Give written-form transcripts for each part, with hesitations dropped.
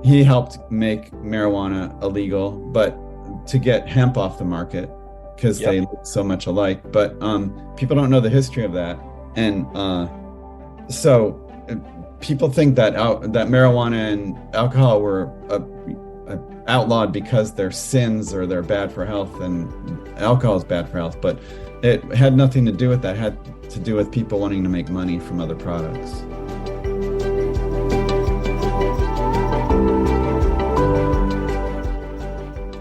he helped make marijuana illegal, but to get hemp off the market because they look so much alike. But people don't know the history of that, and so people think that that marijuana and alcohol were outlawed because they're sins or they're bad for health, and alcohol is bad for health. But it had nothing to do with that. It had to do with people wanting to make money from other products.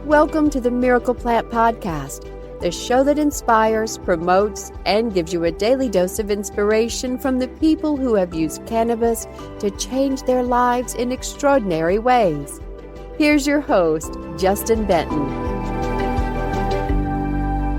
Welcome to the Miracle Plant Podcast, the show that inspires, promotes, and gives you a daily dose of inspiration from the people who have used cannabis to change their lives in extraordinary ways. Here's your host, Justin Benton.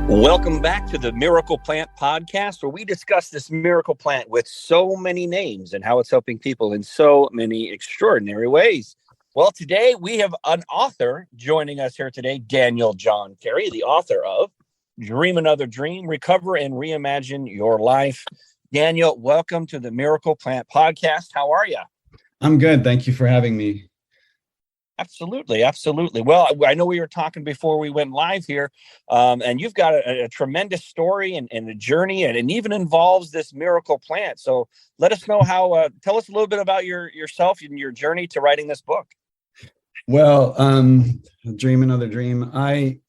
Welcome back to the Miracle Plant Podcast, where we discuss this miracle plant with so many names and how it's helping people in so many extraordinary ways. Well, today we have an author joining us here today, Daniel John Carey, the author of Dream Another Dream, Recover and Reimagine Your Life. Daniel, welcome to the Miracle Plant Podcast. How are you? I'm good. Thank you for having me. Absolutely. Absolutely. Well, I know we were talking before we went live here, and you've got a tremendous story and a journey, and it even involves this miracle plant. So let us know tell us a little bit about yourself and your journey to writing this book. Well, Dream Another Dream. I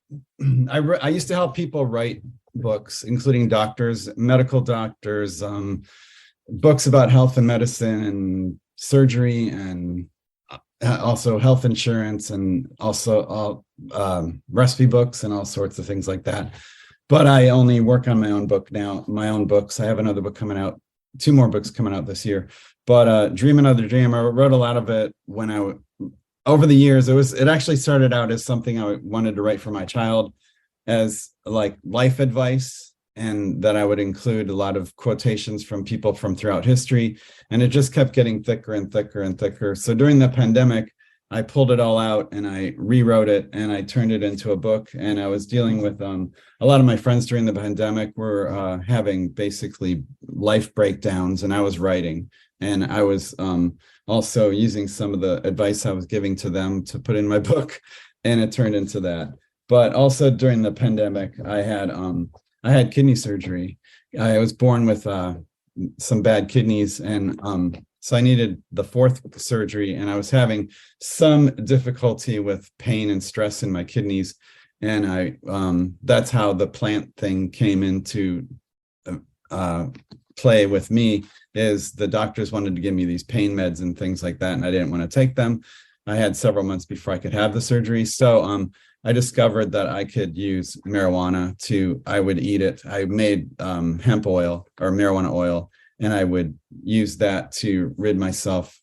used to help people write books, including doctors, medical doctors, books about health and medicine and surgery, and also health insurance, and also recipe books and all sorts of things like that. But I only work on my own book now, my own books. I have another book coming out, 2 more books coming out this year. But Dream Another Dream, I wrote a lot of it over the years. It actually started out as something I wanted to write for my child as like life advice, and that I would include a lot of quotations from people from throughout history. And it just kept getting thicker and thicker and thicker. So during the pandemic, I pulled it all out and I rewrote it and I turned it into a book. And I was dealing with a lot of my friends during the pandemic were having basically life breakdowns, and I was writing. And I was also using some of the advice I was giving to them to put in my book, and it turned into that. But also during the pandemic, I had kidney surgery. I was born with some bad kidneys, and so I needed the 4th surgery, and I was having some difficulty with pain and stress in my kidneys. And that's how the plant thing came into play with me. Is the doctors wanted to give me these pain meds and things like that, and I didn't want to take them. I had several months before I could have the surgery. So I discovered that I could use marijuana I would eat it. I made hemp oil or marijuana oil, and I would use that to rid myself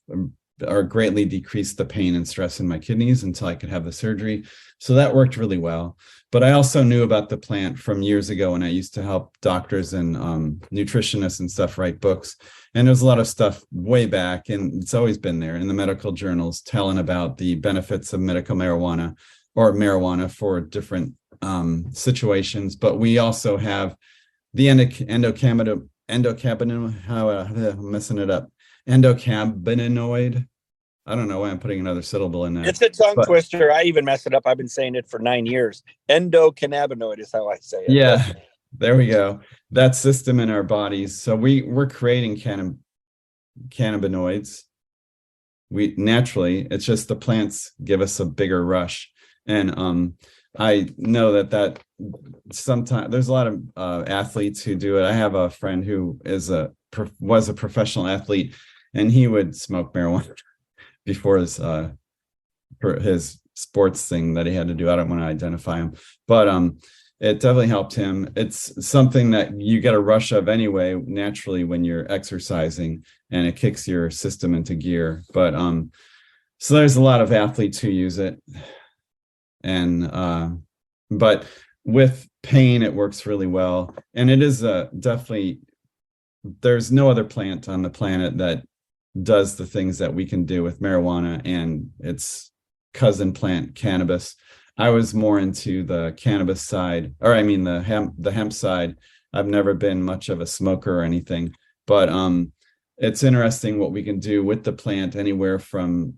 or greatly decrease the pain and stress in my kidneys until I could have the surgery. So that worked really well. But I also knew about the plant from years ago, and I used to help doctors and nutritionists and stuff write books. And there's a lot of stuff way back, and it's always been there in the medical journals telling about the benefits of medical marijuana or marijuana for different situations. But we also have the endocannabinoid, I'm messing it up, endocannabinoid. I don't know why I'm putting another syllable in there. It's a tongue twister. I even mess it up. I've been saying it for 9 years. Endocannabinoid is how I say it. Yeah, there we go. That system in our bodies. So we're creating cannabinoids. We naturally, it's just the plants give us a bigger rush. And I know that sometimes there's a lot of athletes who do it. I have a friend who was a professional athlete, and he would smoke marijuana before his sports thing that he had to do. I don't want to identify him, but it definitely helped him. It's something that you get a rush of anyway, naturally, when you're exercising, and it kicks your system into gear. But so there's a lot of athletes who use it, and but with pain, it works really well. And it is definitely, there's no other plant on the planet that does the things that we can do with marijuana and its cousin plant, cannabis. I was more into the cannabis side, or I mean the hemp side. I've never been much of a smoker or anything, but it's interesting what we can do with the plant, anywhere from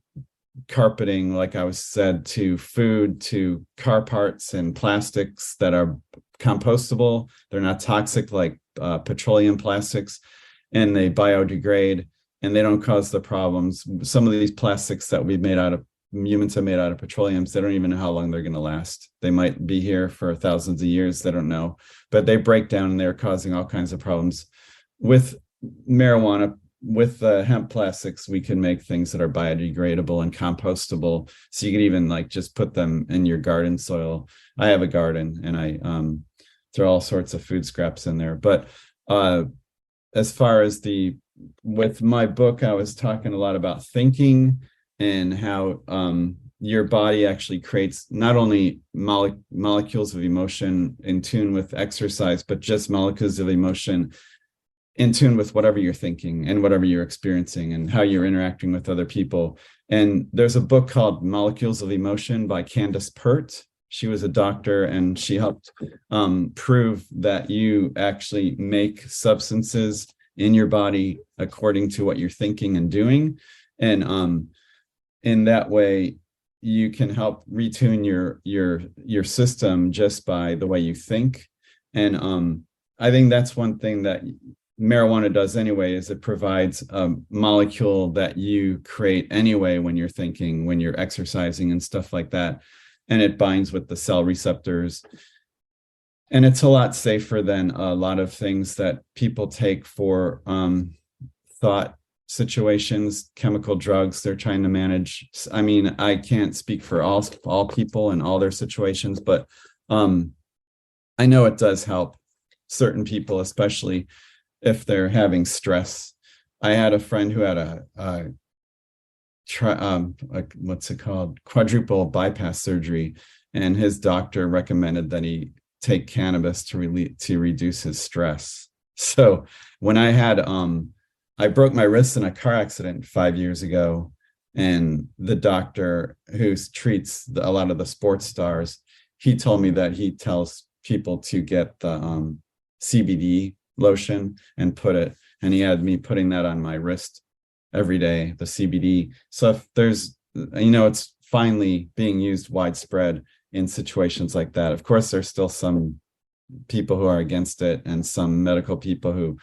carpeting, like I was said, to food, to car parts and plastics that are compostable. They're not toxic like petroleum plastics, and they biodegrade and they don't cause the problems. Some of these plastics that humans have made out of petroleums, they don't even know how long they're going to last. They might be here for thousands of years. They don't know, but they break down and they're causing all kinds of problems. With marijuana, with hemp plastics, we can make things that are biodegradable and compostable. So you could even like just put them in your garden soil. I have a garden and I throw all sorts of food scraps in there. But as far as with my book, I was talking a lot about thinking and how your body actually creates not only molecules of emotion in tune with exercise, but just molecules of emotion in tune with whatever you're thinking and whatever you're experiencing and how you're interacting with other people. And there's a book called Molecules of Emotion by Candace Pert. She was a doctor and she helped prove that you actually make substances in your body according to what you're thinking and doing. And in that way, you can help retune your system just by the way you think. And I think that's one thing that marijuana does anyway, is it provides a molecule that you create anyway when you're thinking, when you're exercising and stuff like that. And it binds with the cell receptors. And it's a lot safer than a lot of things that people take for thought situations, chemical drugs they're trying to manage. I mean, I can't speak for all people and all their situations, but I know it does help certain people, especially if they're having stress. I had a friend who had what's it called? Quadruple bypass surgery. And his doctor recommended that he take cannabis to reduce his stress. So when I broke my wrist in a car accident 5 years ago, and the doctor who treats a lot of the sports stars, he told me that he tells people to get the CBD lotion and he had me putting that on my wrist every day, the CBD. So if there's, it's finally being used widespread in situations like that. Of course, there's still some people who are against it and some medical people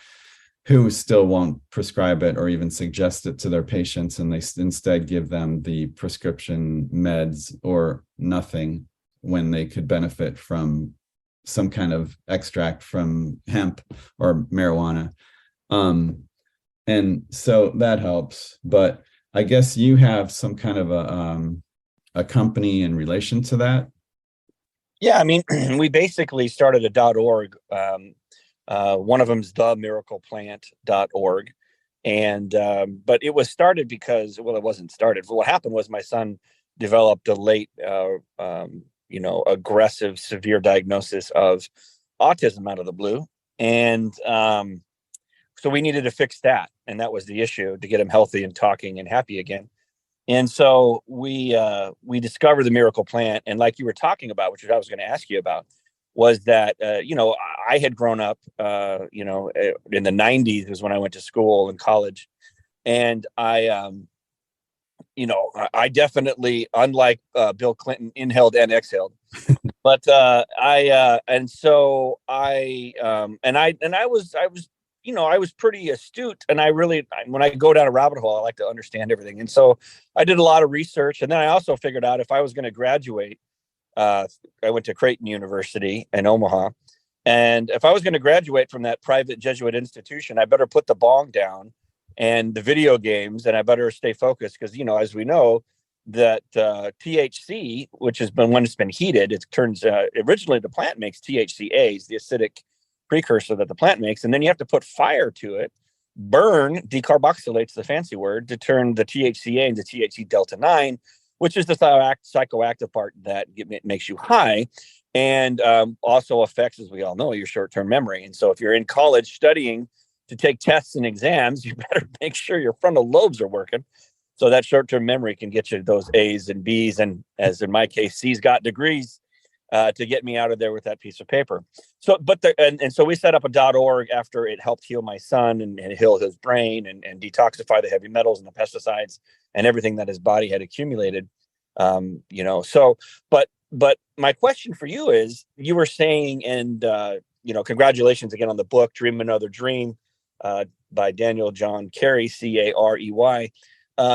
who still won't prescribe it or even suggest it to their patients, and they instead give them the prescription meds or nothing when they could benefit from some kind of extract from hemp or marijuana. And so that helps. But I guess you have some kind of a company in relation to that. Yeah, I mean, we basically started a .org. One of them is themiracleplant.org. And but it was started because, well, it wasn't started. What happened was my son developed a late aggressive, severe diagnosis of autism out of the blue. And so we needed to fix that. And that was the issue, to get him healthy and talking and happy again. And so we discovered the Miracle Plant. And like you were talking about, which I was going to ask you about, was that, I had grown up, in the 90s was when I went to school and college. And I definitely, unlike Bill Clinton, inhaled and exhaled. But I was pretty astute, and when I go down a rabbit hole, I like to understand everything. And so I did a lot of research, and then I also figured out if I was going to graduate, I went to Creighton University in Omaha, and if I was going to graduate from that private Jesuit institution, I better put the bong down and the video games, and I better stay focused because, as we know, that THC, which has been, when it's been heated, it turns, originally the plant makes THCAs, the acidic precursor that the plant makes, and then you have to put fire to it, burn, decarboxylates, the fancy word, to turn the THCA into THC delta 9, which is the psychoactive part that makes you high, and also affects, as we all know, your short-term memory. And so if you're in college studying to take tests and exams, you better make sure your frontal lobes are working, so that short-term memory can get you those A's and B's, and as in my case, C's got degrees. to get me out of there with that piece of paper. So, and so we set up a .org after it helped heal my son and heal his brain and detoxify the heavy metals and the pesticides and everything that his body had accumulated. So, but my question for you is, you were saying, and, congratulations again on the book, Dream Another Dream, by John Carey, Carey,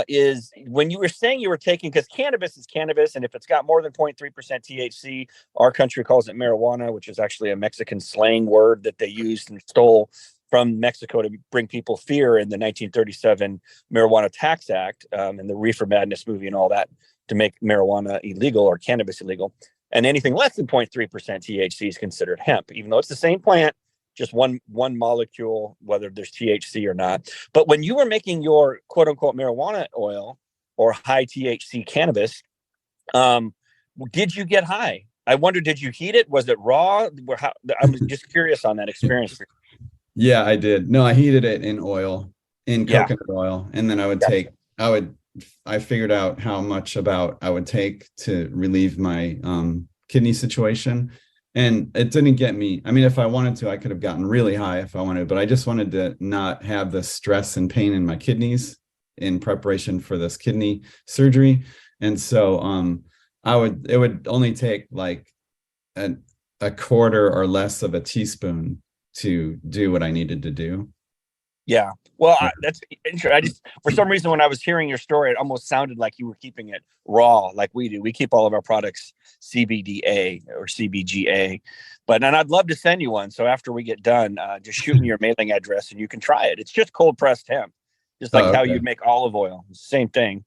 is when you were saying you were taking, because cannabis is cannabis, and if it's got more than 0.3% THC, our country calls it marijuana, which is actually a Mexican slang word that they used and stole from Mexico to bring people fear in the 1937 Marijuana Tax Act, and the Reefer Madness movie and all that, to make marijuana illegal or cannabis illegal. And anything less than 0.3% THC is considered hemp, even though it's the same plant, just one molecule, whether there's THC or not. But when you were making your quote unquote marijuana oil or high THC cannabis, did you get high? I wonder, did you heat it? Was it raw? I'm just curious on that experience. Yeah, I did. No, I heated it in oil, in coconut oil. And then I figured out how much I would take to relieve my kidney situation. And it didn't get me. I mean, if I wanted to, I could have gotten really high if I wanted, but I just wanted to not have the stress and pain in my kidneys in preparation for this kidney surgery. And so it would only take like a quarter or less of a teaspoon to do what I needed to do. Yeah. Well, that's interesting. For some reason, when I was hearing your story, it almost sounded like you were keeping it raw, like we do. We keep all of our products CBDA or CBGA, and I'd love to send you one. So after we get done, just shoot me your mailing address and you can try it. It's just cold pressed hemp, just like how you make olive oil. Same thing.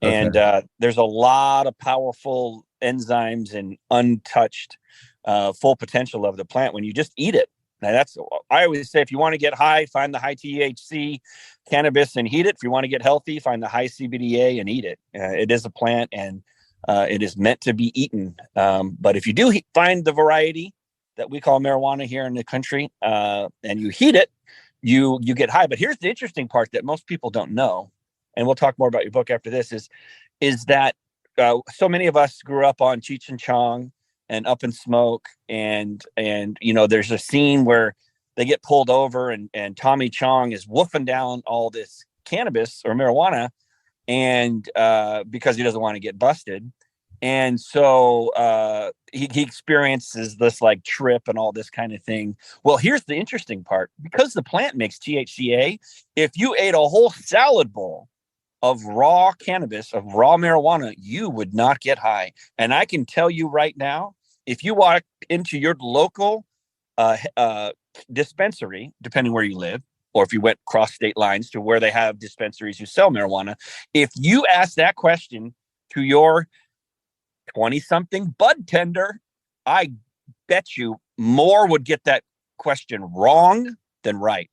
Okay. And there's a lot of powerful enzymes and untouched full potential of the plant when you just eat it. Now I always say, if you want to get high, find the high THC cannabis and heat it. If you want to get healthy, find the high CBDA and eat it. It is a plant and it is meant to be eaten. But if you do find the variety that we call marijuana here in the country and you heat it, you get high. But here's the interesting part that most people don't know, and we'll talk more about your book after this, is that so many of us grew up on Cheech and Chong and Up in Smoke, and there's a scene where they get pulled over and Tommy Chong is wolfing down all this cannabis or marijuana, and because he doesn't want to get busted. And so he experiences this like trip and all this kind of thing. Well, here's the interesting part. Because the plant makes THCA, if you ate a whole salad bowl of raw cannabis, of raw marijuana, you would not get high. And I can tell you right now, if you walk into your local dispensary, depending where you live, or if you went cross state lines to where they have dispensaries who sell marijuana, if you ask that question to your 20-something bud tender, I bet you more would get that question wrong than right.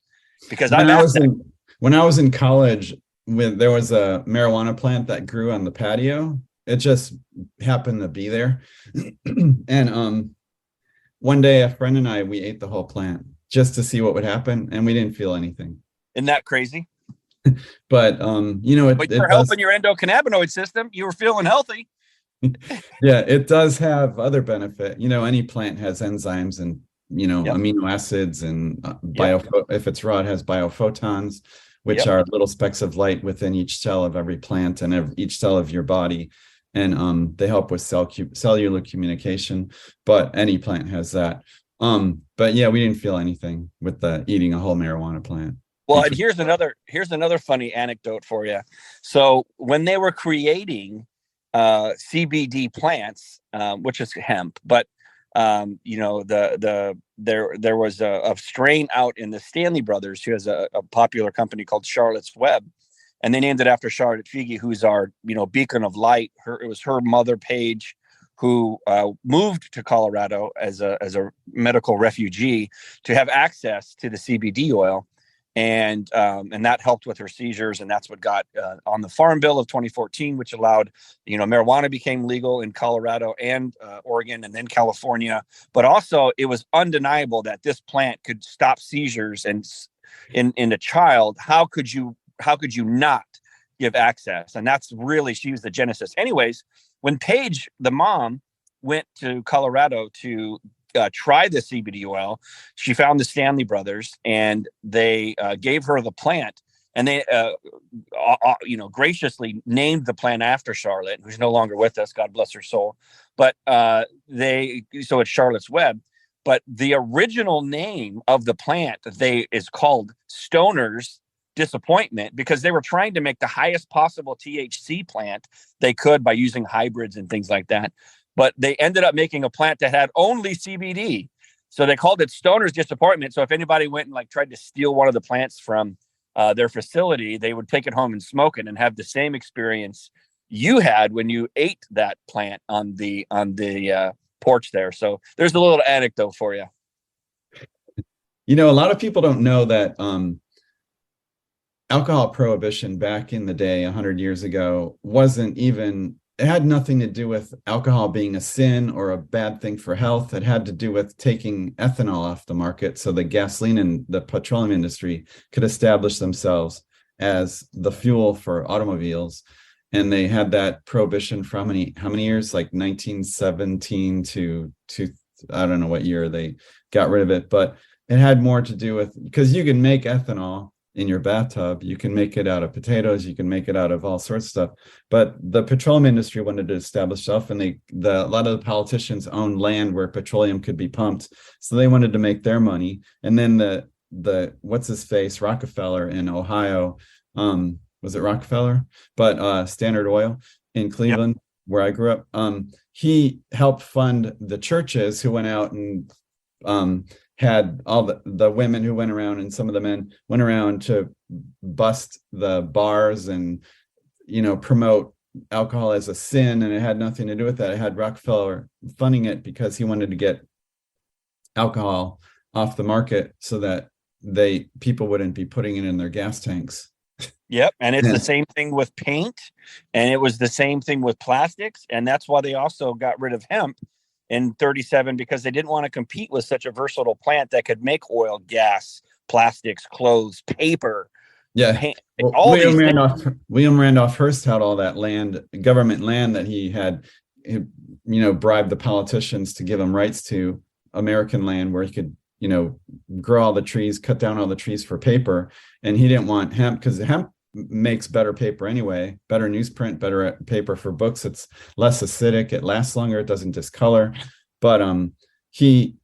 Because when I was in college, there was a marijuana plant that grew on the patio. It just happened to be there. And one day a friend and we ate the whole plant just to see what would happen, and we didn't feel anything. Isn't that crazy? But but you're helping your endocannabinoid system. You were feeling healthy. Yeah, it does have other benefit. Any plant has enzymes and amino acids and if it's raw, it has biophotons, which are little specks of light within each cell of every plant and each cell of your body. And they help with cellular communication, but any plant has that. But yeah, we didn't feel anything with eating a whole marijuana plant. Well, and here's another funny anecdote for you. So when they were creating CBD plants, which is hemp, but there was a strain out in the Stanley Brothers, who has a popular company called Charlotte's Web, and they named it after Charlotte Figi, who's our beacon of light. It was her mother, Paige, who moved to Colorado as a medical refugee to have access to the CBD oil, and that helped with her seizures, and that's what got on the Farm Bill of 2014, which allowed marijuana became legal in Colorado and Oregon and then California. But also, it was undeniable that this plant could stop seizures, and in a child, how could you not give access? And that's really, she was the genesis. Anyways, when Paige, the mom, went to Colorado to try the CBD oil. She found the Stanley brothers, and they gave her the plant, and they, graciously named the plant after Charlotte, who's no longer with us. God bless her soul. But so it's Charlotte's Web. But the original name of the plant is called Stoner's Disappointment, because they were trying to make the highest possible THC plant they could by using hybrids and things like that. But they ended up making a plant that had only CBD. So they called it Stoner's Disappointment. So if anybody went and tried to steal one of the plants from their facility, they would take it home and smoke it and have the same experience you had when you ate that plant on the porch there. So there's a little anecdote for you. A lot of people don't know that alcohol prohibition back in the day, 100 years ago, it had nothing to do with alcohol being a sin or a bad thing for health. It had to do with taking ethanol off the market so the gasoline and the petroleum industry could establish themselves as the fuel for automobiles. And they had that prohibition for how many years? Like 1917 to I don't know what year they got rid of it, but it had more to do with, because you can make ethanol in your bathtub, you can make it out of potatoes, you can make it out of all sorts of stuff. But the petroleum industry wanted to establish itself, and a lot of the politicians owned land where petroleum could be pumped, so they wanted to make their money. And then the what's his face, Rockefeller in Ohio, was it Rockefeller? But Standard Oil in Cleveland, yep, where I grew up, he helped fund the churches who went out and had all the women who went around, and some of the men went around to bust the bars and, promote alcohol as a sin. And it had nothing to do with that. It had Rockefeller funding it because he wanted to get alcohol off the market so that people wouldn't be putting it in their gas tanks. Yep. And it's the same thing with paint, and it was the same thing with plastics. And that's why they also got rid of hemp in 37, because they didn't want to compete with such a versatile plant that could make oil, gas, plastics, clothes, paper. Yeah. Paint, William Randolph Hearst had all that land, government land, that he had, bribed the politicians to give him rights to, American land where he could, grow all the trees, cut down all the trees for paper. And he didn't want hemp, because hemp makes better paper anyway, better newsprint, better paper for books. It's less acidic, it lasts longer, it doesn't discolor. But he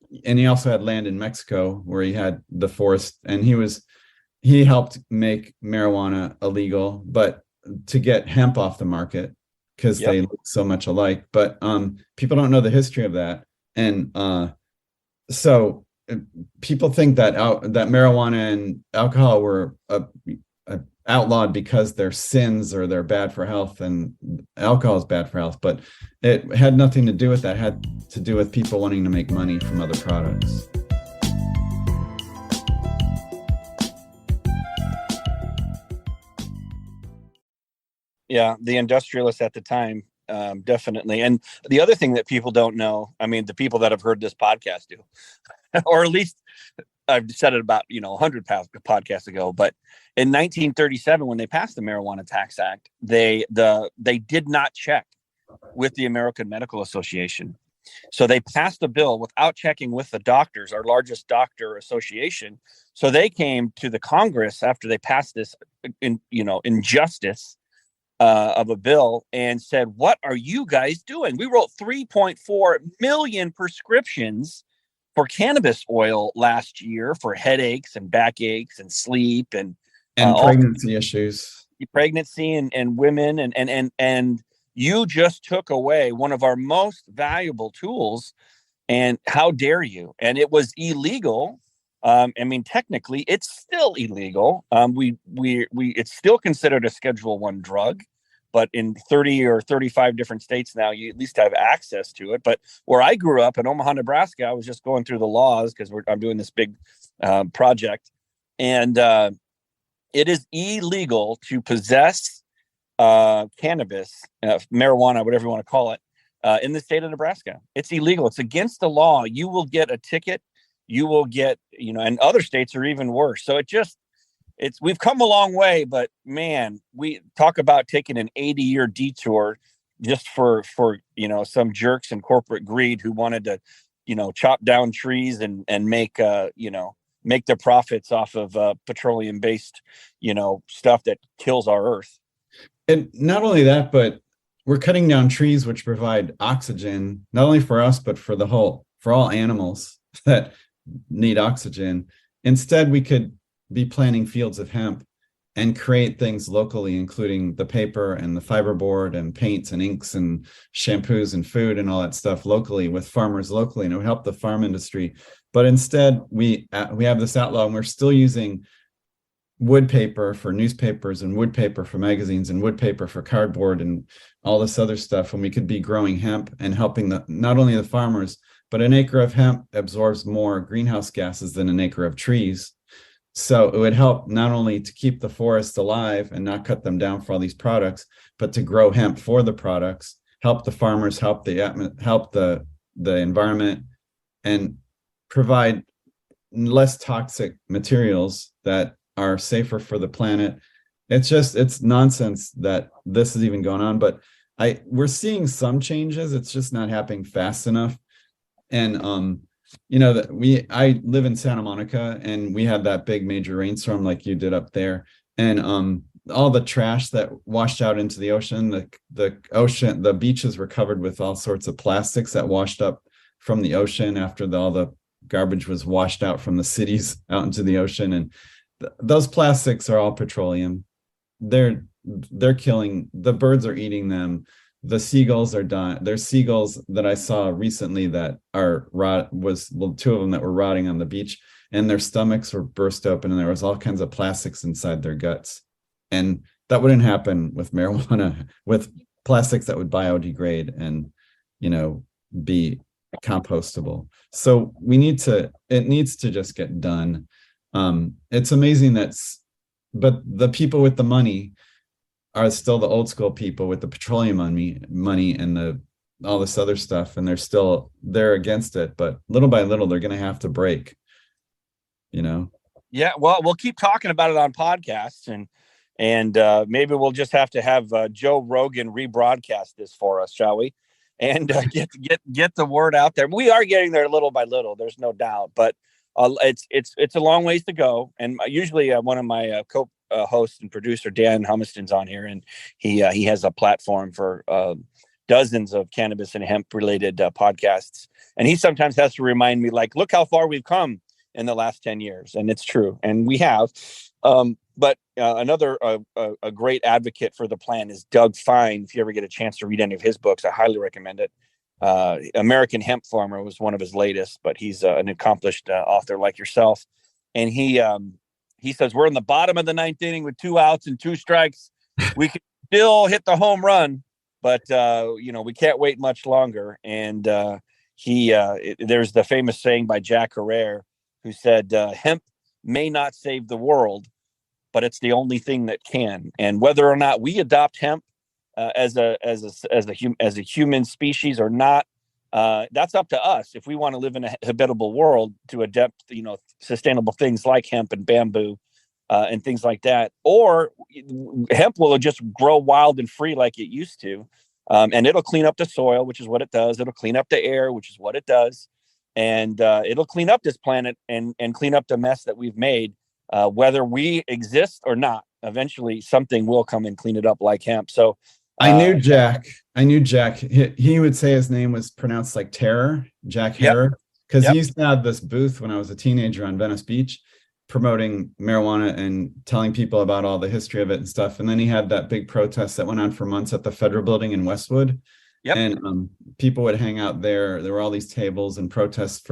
also had land in Mexico where he had the forest, and he helped make marijuana illegal, but to get hemp off the market, because they look so much alike. But people don't know the history of that. And so people think that that marijuana and alcohol were outlawed because they're sins or they're bad for health, and alcohol is bad for health, but it had nothing to do with that. It had to do with people wanting to make money from other products. Yeah, the industrialists at the time, definitely. And the other thing that people don't know, the people that have heard this podcast do, or at least I've said it about 100 podcasts ago, but in 1937, when they passed the Marijuana Tax Act, they did not check with the American Medical Association. So they passed a bill without checking with the doctors, our largest doctor association. So they came to the Congress after they passed this injustice of a bill and said, "What are you guys doing?" We wrote 3.4 million prescriptions for cannabis oil last year for headaches and backaches and sleep and pregnancy issues, pregnancy and women. And you just took away one of our most valuable tools. And how dare you? And it was illegal. Technically it's still illegal. It's still considered a Schedule I drug. But in 30 or 35 different states now, you at least have access to it. But where I grew up in Omaha, Nebraska, I was just going through the laws because I'm doing this big project. And it is illegal to possess cannabis, marijuana, whatever you want to call it, in the state of Nebraska. It's illegal. It's against the law. You will get a ticket. You will get, and other states are even worse. So we've come a long way, but man, we talk about taking an 80-year detour just for some jerks and corporate greed who wanted to chop down trees and make make their profits off of petroleum based stuff that kills our earth. And not only that, but we're cutting down trees which provide oxygen not only for us but for all animals that need oxygen. Instead, we could be planting fields of hemp and create things locally, including the paper and the fiberboard and paints and inks and shampoos and food and all that stuff locally with farmers locally, and it would help the farm industry. But instead, we have this outlaw, and we're still using wood paper for newspapers and wood paper for magazines and wood paper for cardboard and all this other stuff, when we could be growing hemp and helping not only the farmers, but an acre of hemp absorbs more greenhouse gases than an acre of trees. So it would help not only to keep the forest alive and not cut them down for all these products, but to grow hemp for the products, help the farmers, help the environment, and provide less toxic materials that are safer for the planet. It's nonsense that this is even going on, but we're seeing some changes. It's just not happening fast enough. And I live in Santa Monica, and we had that big major rainstorm like you did up there, and all the trash that washed out into the ocean, the beaches were covered with all sorts of plastics that washed up from the ocean after all the garbage was washed out from the cities out into the ocean. And those plastics are all petroleum. They're killing, the birds are eating them. The seagulls are dying. There's seagulls that I saw recently that two of them that were rotting on the beach, and their stomachs were burst open, and there was all kinds of plastics inside their guts. And that wouldn't happen with marijuana, with plastics that would biodegrade and, be compostable. So it needs to just get done. It's amazing but the people with the money are still the old school people with the petroleum money and all this other stuff, and they're against it, but little by little they're going to have to break. Yeah, well, we'll keep talking about it on podcasts, and maybe we'll just have to have Joe Rogan rebroadcast this for us, shall we? And get the word out there. We are getting there little by little. There's no doubt, but it's a long ways to go. And usually one of my host and producer, Dan Humiston's on here, and he has a platform for dozens of cannabis and hemp related podcasts, and he sometimes has to remind me, like, look how far we've come in the last 10 years. And it's true, and we have. But another a great advocate for the plan is Doug Fine. If you ever get a chance to read any of his books, I highly recommend it. American Hemp Farmer was one of his latest, but he's an accomplished author like yourself, and he says we're in the bottom of the ninth inning with 2 outs and 2 strikes. We can still hit the home run, but we can't wait much longer. And there's the famous saying by Jack Herrera, who said, "Hemp may not save the world, but it's the only thing that can." And whether or not we adopt hemp as a human species or not, that's up to us. If we want to live in a habitable world, to adapt, sustainable things like hemp and bamboo and things like that, or hemp will just grow wild and free like it used to, and it'll clean up the soil, which is what it does. It'll clean up the air, which is what it does, and it'll clean up this planet and clean up the mess that we've made. Whether we exist or not, eventually something will come and clean it up like hemp. So I knew Jack. He would say his name was pronounced like Terror, Jack Herrera, because he used to have this booth when I was a teenager on Venice Beach, promoting marijuana and telling people about all the history of it and stuff. And then he had that big protest that went on for months at the Federal Building in Westwood. Yep. And people would hang out there. There were all these tables and protests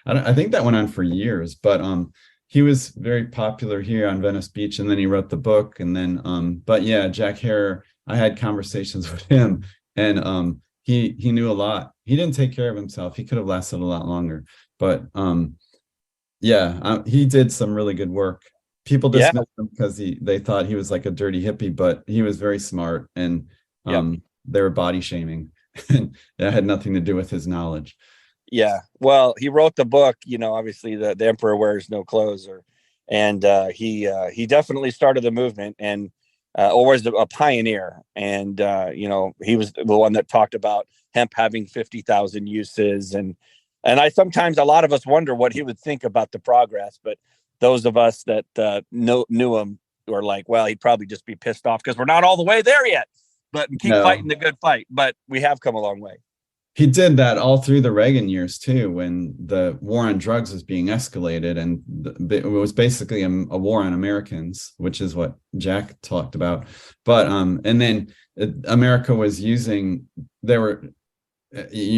I think that went on for years, but he was very popular here on Venice Beach, and then he wrote the book. And then, but yeah, Jack Herrera, I had conversations with him, and he knew a lot. He didn't take care of himself. He could have lasted a lot longer, but he did some really good work. People dismissed him because they thought he was like a dirty hippie, but he was very smart, and they were body shaming, and that had nothing to do with his knowledge. Yeah, well, he wrote the book. Obviously, the Emperor Wears No Clothes, and he definitely started the movement. And or was a pioneer. And, he was the one that talked about hemp having 50,000 uses. And I sometimes, a lot of us wonder what he would think about the progress. But those of us that knew him were like, well, he'd probably just be pissed off because we're not all the way there yet. But keep fighting the good fight. But we have come a long way. He did that all through the Reagan years too, when the war on drugs was being escalated, and it was basically a war on Americans, which is what Jack talked about. But and then America was using. You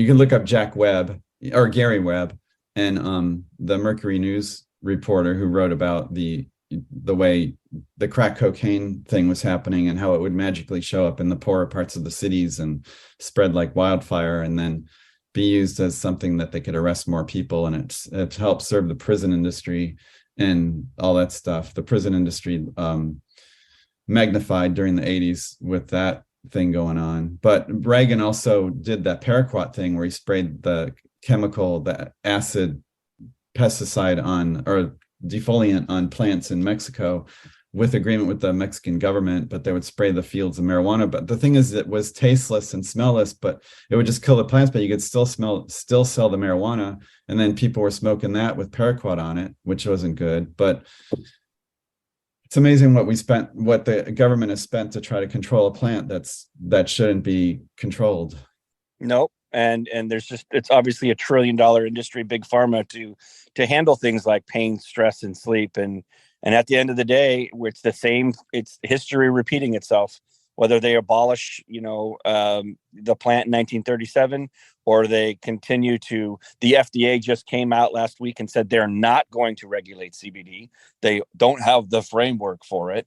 can look up Jack Webb or Gary Webb, and the Mercury News reporter who wrote about the way the crack cocaine thing was happening and how it would magically show up in the poorer parts of the cities and spread like wildfire, and then be used as something that they could arrest more people. And it helped serve the prison industry and all that stuff. The prison industry magnified during the 80s with that thing going on. But Reagan also did that paraquat thing where he sprayed the acid pesticide or defoliant on plants in Mexico with agreement with the Mexican government, but they would spray the fields of marijuana. But the thing is, it was tasteless and smellless, but it would just kill the plants, but you could still sell the marijuana. And then people were smoking that with paraquat on it, which wasn't good. But it's amazing what the government has spent to try to control a plant that shouldn't be controlled. Nope. And it's obviously $1 trillion industry, big pharma, to handle things like pain, stress, and sleep. And at the end of the day, it's the same. It's history repeating itself. Whether they abolish, the plant in 1937, or they continue to. The FDA just came out last week and said they're not going to regulate CBD. They don't have the framework for it.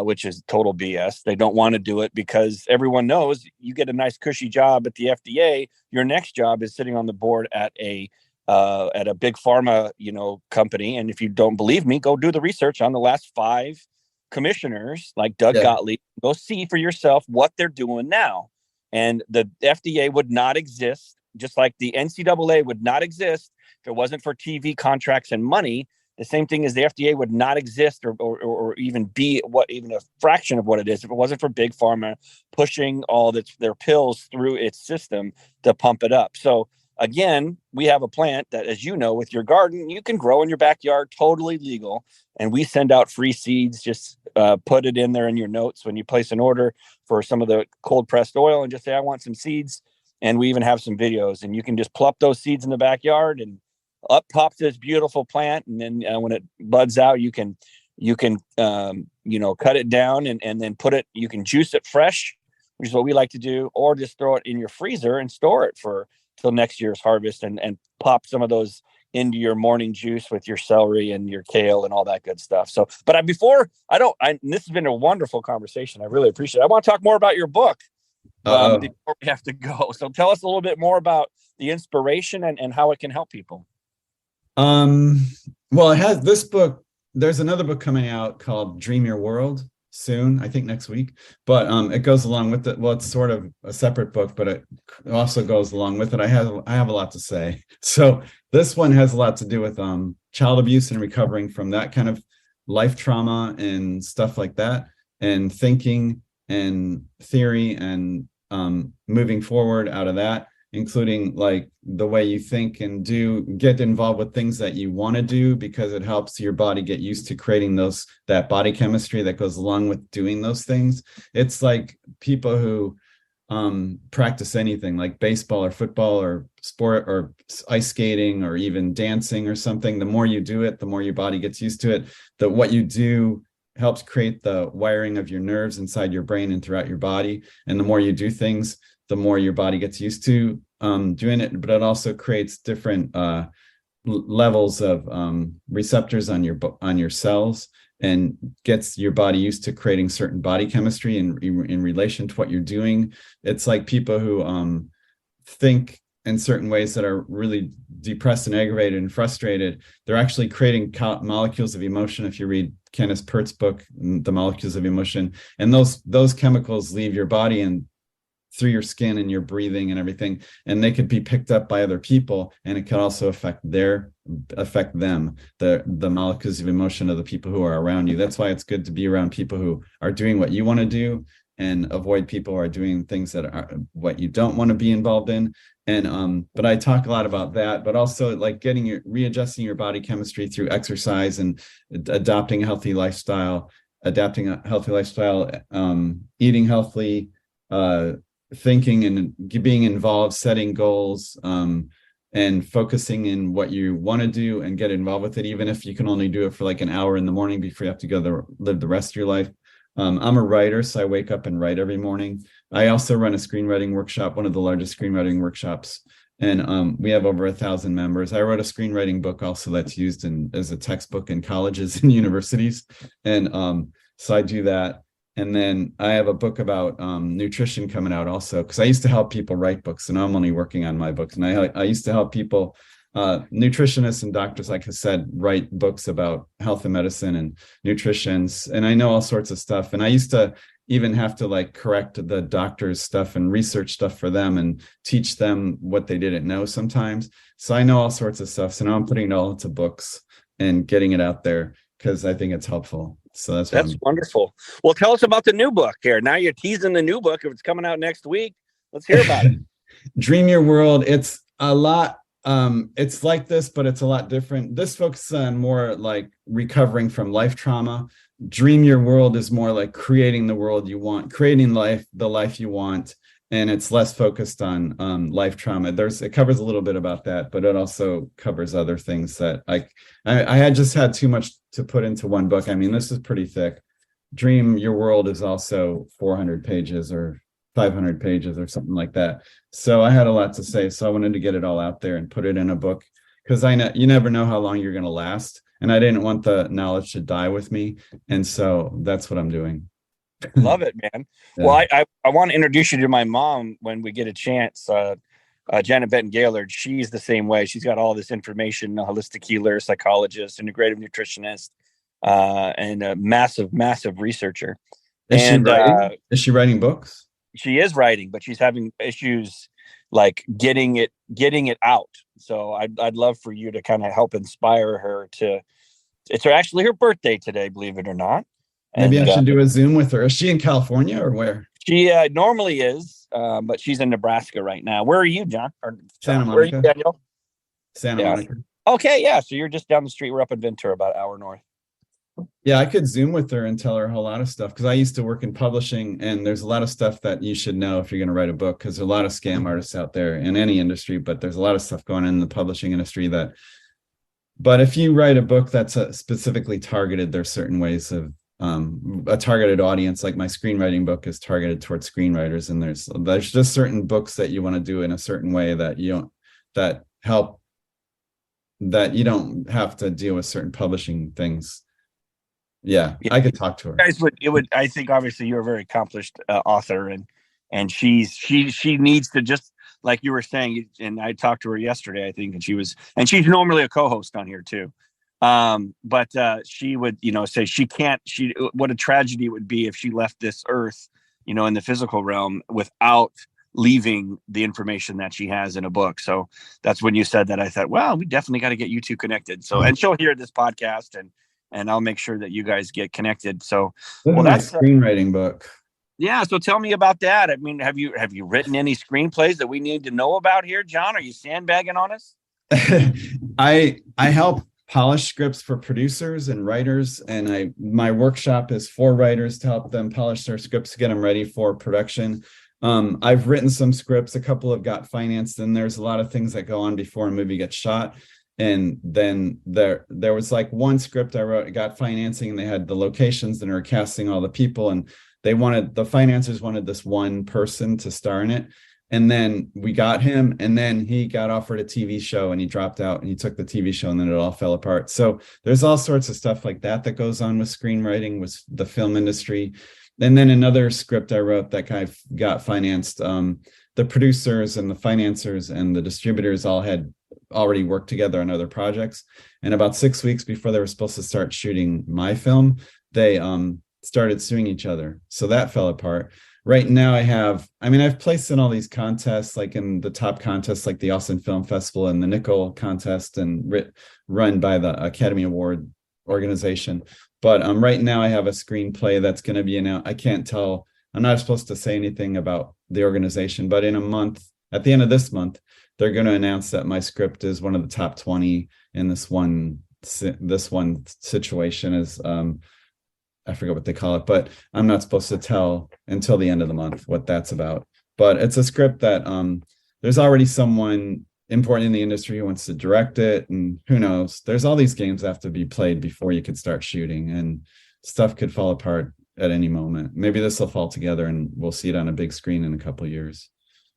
Which is total BS. They don't want to do it because everyone knows you get a nice cushy job at the FDA. Your next job is sitting on the board at a big pharma, company. And if you don't believe me, go do the research on the last 5 commissioners, like Doug Gottlieb. Go see for yourself what they're doing now. And the FDA would not exist, just like the NCAA would not exist if it wasn't for TV contracts and money. The same thing as the FDA would not exist or even be even a fraction of what it is if it wasn't for big pharma pushing all their pills through its system to pump it up. So again, we have a plant that, as you know, with your garden, you can grow in your backyard, totally legal. And we send out free seeds. Just put it in there in your notes when you place an order for some of the cold pressed oil and just say, I want some seeds. And we even have some videos, and you can just plop those seeds in the backyard, and up pops this beautiful plant. And then when it buds out, you can cut it down and then you can juice it fresh, which is what we like to do, or just throw it in your freezer and store it till next year's harvest, and pop some of those into your morning juice with your celery and your kale and all that good stuff. So, but this has been a wonderful conversation. I really appreciate it. I want to talk more about your book before we have to go. So tell us a little bit more about the inspiration and how it can help people. Well, it has this book. There's another book coming out called Dream Your World soon, I think next week, but it goes along with it. Well, it's sort of a separate book, but it also goes along with it. I have a lot to say. So this one has a lot to do with child abuse and recovering from that kind of life trauma and stuff like that, and thinking and theory and moving forward out of that, including like the way you think and get involved with things that you want to do, because it helps your body get used to creating that body chemistry that goes along with doing those things. It's like people who practice anything like baseball or football or sport or ice skating or even dancing or something. The more you do it, the more your body gets used to it. What you do helps create the wiring of your nerves inside your brain and throughout your body. And the more you do things, the more your body gets used to doing it, but it also creates different levels of receptors on your cells, and gets your body used to creating certain body chemistry in relation to what you're doing. It's like people who think in certain ways that are really depressed and aggravated and frustrated. They're actually creating molecules of emotion. If you read Kenneth Pert's book, The Molecules of Emotion, and those chemicals leave your body and through your skin and your breathing and everything, and they could be picked up by other people, and it could also affect them, the molecules of emotion of the people who are around you. That's why it's good to be around people who are doing what you want to do, and avoid people who are doing things that are what you don't want to be involved in. And but I talk a lot about that, but also like readjusting your body chemistry through exercise and adopting a healthy lifestyle, eating healthily, thinking and being involved, setting goals, and focusing in what you want to do and get involved with it, even if you can only do it for like an hour in the morning before you have to go live the rest of your life. I'm a writer, so I wake up and write every morning. I also run a screenwriting workshop, one of the largest screenwriting workshops, and we have over 1,000 members. I wrote a screenwriting book also that's used as a textbook in colleges and universities, and so I do that. And then I have a book about nutrition coming out also, because I used to help people write books, and I'm only working on my books. And I used to help people, nutritionists and doctors, like I said, write books about health and medicine and nutrition. And I know all sorts of stuff. And I used to even have to like correct the doctor's stuff and research stuff for them and teach them what they didn't know sometimes. So I know all sorts of stuff. So now I'm putting it all into books and getting it out there because I think it's helpful. So that's wonderful. Well, tell us about the new book here. Now you're teasing the new book. If it's coming out next week, let's hear about it. Dream Your World. It's a lot. It's like this, but it's a lot different. This focuses on more like recovering from life trauma. Dream Your World is more like creating the world you want, creating the life you want. And it's less focused on life trauma. It covers a little bit about that, but it also covers other things that I had just had too much to put into one book. I mean, this is pretty thick. Dream Your World is also 400 pages or 500 pages or something like that. So I had a lot to say. So I wanted to get it all out there and put it in a book, because I know you never know how long you're going to last. And I didn't want the knowledge to die with me. And so that's what I'm doing. Love it, man. Yeah. Well, I want to introduce you to my mom when we get a chance. Janet Benton Gaylord, she's the same way. She's got all this information, a holistic healer, psychologist, integrative nutritionist, and a massive researcher. Is she writing books? She is writing, but she's having issues like getting it out. So I'd love for you to kind of help inspire her to. It's actually her birthday today, believe it or not. Maybe I should do a Zoom with her. Is she in California or where? She normally is, but she's in Nebraska right now. Where are you, John? Santa Monica. Where are you, Daniel? Santa Monica. Okay, yeah. So you're just down the street. We're up in Ventura, about an hour north. Yeah, I could Zoom with her and tell her a whole lot of stuff, because I used to work in publishing, and there's a lot of stuff that you should know if you're going to write a book, because there's a lot of scam artists out there in any industry, but there's a lot of stuff going on in the publishing industry but if you write a book that's specifically targeted, there's certain ways of a targeted audience. Like my screenwriting book is targeted towards screenwriters, and there's just certain books that you want to do in a certain way that you don't have to deal with certain publishing things. Yeah, I could talk to her. I think obviously you're a very accomplished author, and she needs to, just like you were saying, and I talked to her yesterday, I think, and she's normally a co-host on here too. But she would, say what a tragedy it would be if she left this earth, in the physical realm without leaving the information that she has in a book. So that's when you said that, I thought, well, we definitely got to get you two connected. So, and she'll hear this podcast, and I'll make sure that you guys get connected. So, that's a screenwriting book. Yeah. So tell me about that. I mean, have you written any screenplays that we need to know about here, John? Are you sandbagging on us? I help polish scripts for producers and writers, and my workshop is for writers to help them polish their scripts to get them ready for production. I've written some scripts, a couple have got financed, and there's a lot of things that go on before a movie gets shot. And then there was like one script I wrote, it got financing, and they had the locations and they were casting all the people, and the financiers wanted this one person to star in it. And then we got him, and then he got offered a TV show, and he dropped out, and he took the TV show, and then it all fell apart. So there's all sorts of stuff like that goes on with screenwriting, with the film industry. And then another script I wrote that got financed. The producers and the financiers and the distributors all had already worked together on other projects. And about 6 weeks before they were supposed to start shooting my film, they started suing each other. So that fell apart. right now I've placed in all these contests, like in the top contests, like the Austin Film Festival and the Nickel contest, and run by the Academy Award organization. But right now I have a screenplay that's going to be announced. I can't tell. I'm not supposed to say anything about the organization, but in a month, at the end of this month, they're going to announce that my script is one of the top 20 in this one situation. Is I forget what they call it, but I'm not supposed to tell until the end of the month what that's about. But it's a script that there's already someone important in the industry who wants to direct it, and who knows, there's all these games that have to be played before you could start shooting, and stuff could fall apart at any moment. Maybe this will fall together and we'll see it on a big screen in a couple of years.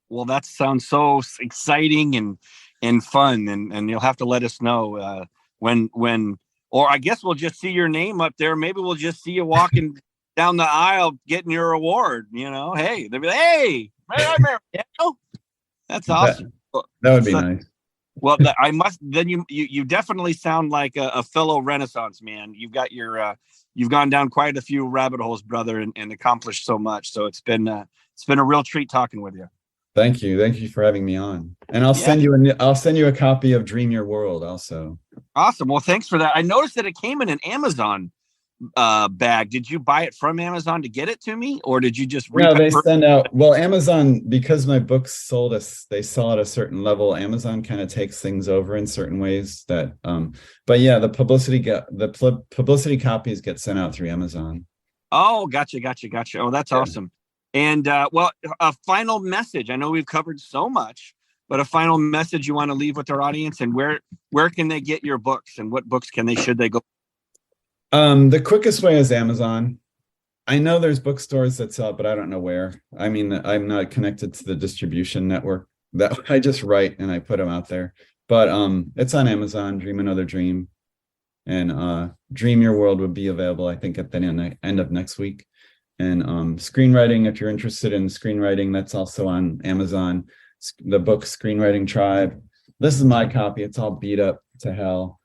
Well, that sounds so exciting and fun, and you'll have to let us know when, or I guess we'll just see your name up there. Maybe we'll just see you walking down the aisle getting your award. Hey, they'll be like, hey, that's awesome. That would be nice. Well, I must. Then you definitely sound like a fellow Renaissance man. You've got you've gone down quite a few rabbit holes, brother, and accomplished so much. So it's been a real treat talking with you. Thank you for having me on. And I'll send you a copy of Dream Your World also. Awesome. Well, thanks for that. I noticed that it came in an Amazon bag. Did you buy it from Amazon to get it to me, or did you just they send out? Well, Amazon, because my books they sell at a certain level. Amazon kind of takes things over in certain ways that but yeah, the publicity copies get sent out through Amazon. Oh, gotcha. Oh, that's awesome. And well, a final message. I know we've covered so much, but a final message you want to leave with our audience, and where can they get your books, and what books should they go? The quickest way is Amazon. I know there's bookstores that sell it, but I don't know where. I mean, I'm not connected to the distribution network. That I just write and I put them out there. But it's on Amazon, Dream Another Dream. And Dream Your World would be available, I think, at the end of next week. And screenwriting, if you're interested in screenwriting, that's also on Amazon. The book Screenwriting Tribe. This is my copy. It's all beat up to hell.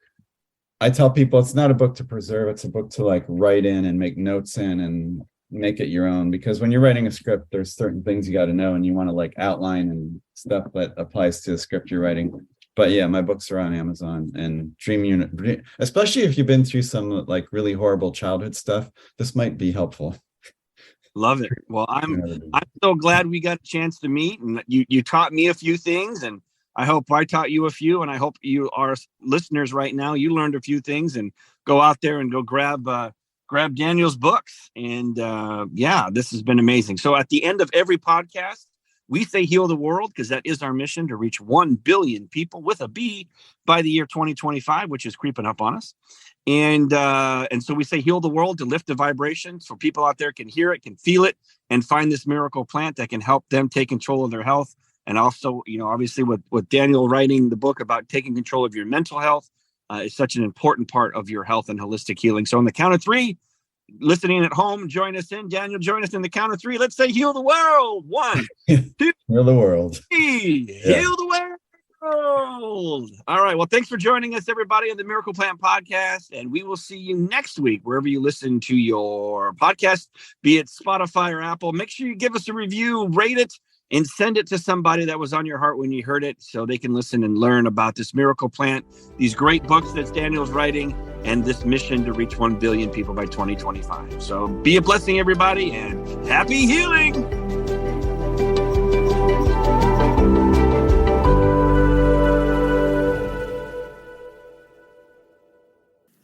I tell people it's not a book to preserve. It's a book to like write in and make notes in and make it your own. Because when you're writing a script, there's certain things you got to know, and you want to like outline and stuff that applies to the script you're writing. But yeah, my books are on Amazon. And Dream Unit, especially if you've been through some like really horrible childhood stuff, this might be helpful. Love it. Well, I'm so glad we got a chance to meet, and you taught me a few things, and I hope I taught you a few, and I hope you, our listeners right now, you learned a few things, and go out there and go grab Daniel's books. And this has been amazing. So at the end of every podcast, we say heal the world, because that is our mission, to reach 1 billion people with a B by the year 2025, which is creeping up on us. And so we say heal the world to lift the vibration so people out there can hear it, can feel it, and find this miracle plant that can help them take control of their health. And also, obviously with Daniel writing the book about taking control of your mental health is such an important part of your health and holistic healing. So on the count of three, listening at home, join us in. Daniel, join us in the count of three. Let's say heal the world. 1, 2, heal the world. 3. Yeah. Heal the world. All right. Well, thanks for joining us, everybody, on the Miracle Plant Podcast. And we will see you next week, wherever you listen to your podcast, be it Spotify or Apple. Make sure you give us a review, rate it, and send it to somebody that was on your heart when you heard it, so they can listen and learn about this miracle plant, these great books that Daniel's writing, and this mission to reach 1 billion people by 2025. So be a blessing, everybody, and happy healing.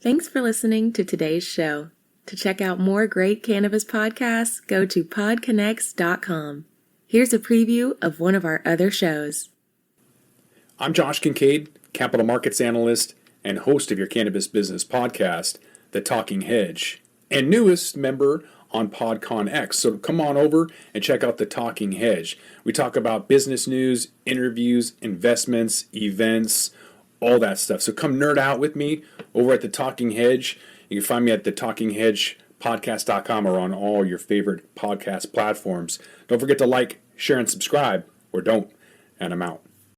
Thanks for listening to today's show. To check out more great cannabis podcasts, go to PodConx.com. Here's a preview of one of our other shows. I'm Josh Kincaid, capital markets analyst and host of your cannabis business podcast, The Talking Hedge, and newest member on PodConx. So come on over and check out The Talking Hedge. We talk about business news, interviews, investments, events, all that stuff. So come nerd out with me over at The Talking Hedge. You can find me at thetalkinghedgepodcast.com or on all your favorite podcast platforms. Don't forget to like, share, and subscribe, or don't, and I'm out.